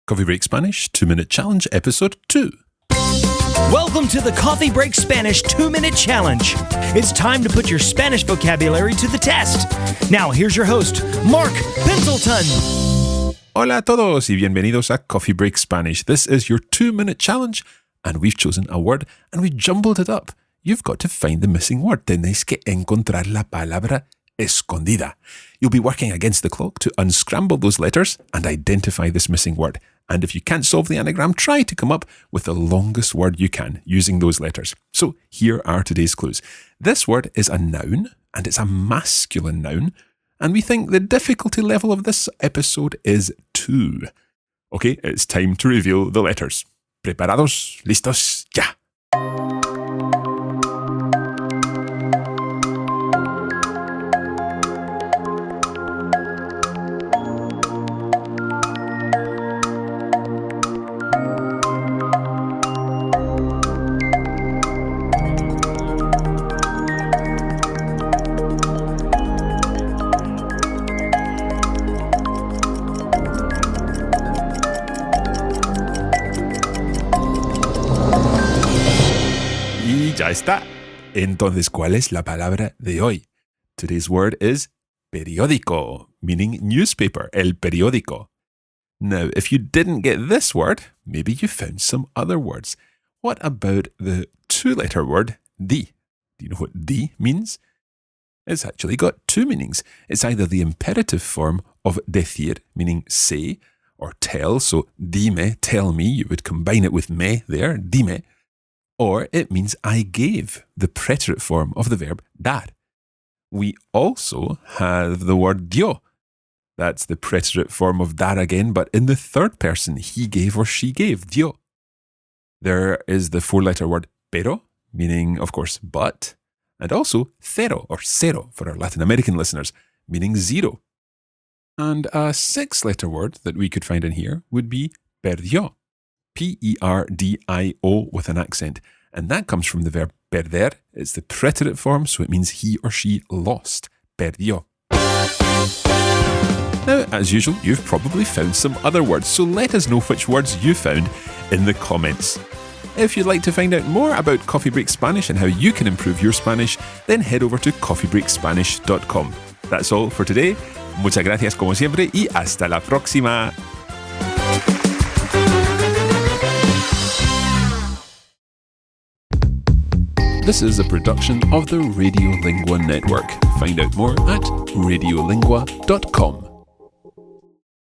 Coffee Break Spanish 2-Minute Challenge, Episode 2. Welcome to the Coffee Break Spanish 2-Minute Challenge. It's time to put your Spanish vocabulary to the test. Now, here's your host, Mark Penselton. Hola a todos y bienvenidos a Coffee Break Spanish. This is your 2-minute challenge, and we've chosen a word and we've jumbled it up. You've got to find the missing word. Tenéis que encontrar la palabra escondida. You'll be working against the clock to unscramble those letters and identify this missing word. And if you can't solve the anagram, try to come up with the longest word you can using those letters. So here are today's clues. This word is a noun, and it's a masculine noun, and we think the difficulty level of this episode is 2. Okay, it's time to reveal the letters. ¿Preparados? ¿Listos? ¡Ya! Y ya está. Entonces, ¿cuál es la palabra de hoy? Today's word is periódico, meaning newspaper, el periódico. Now, if you didn't get this word, maybe you found some other words. What about the 2-letter word, di? Do you know what di means? It's actually got 2 meanings. It's either the imperative form of decir, meaning say, or tell, so dime, tell me, you would combine it with me there, dime. Or it means I gave, the preterite form of the verb dar. We also have the word dio. That's the preterite form of dar again, but in the third person, he gave or she gave, dio. There is the 4-letter word pero, meaning, of course, but, and also cero or cero for our Latin American listeners, meaning 0. And a 6-letter word that we could find in here would be perdió. P-E-R-D-I-O with an accent. And that comes from the verb perder. It's the preterite form, so it means he or she lost. Perdió. Now, as usual, you've probably found some other words, so let us know which words you found in the comments. If you'd like to find out more about Coffee Break Spanish and how you can improve your Spanish, then head over to coffeebreakspanish.com. That's all for today. Muchas gracias como siempre y hasta la próxima. This is a production of the Radiolingua Network. Find out more at radiolingua.com.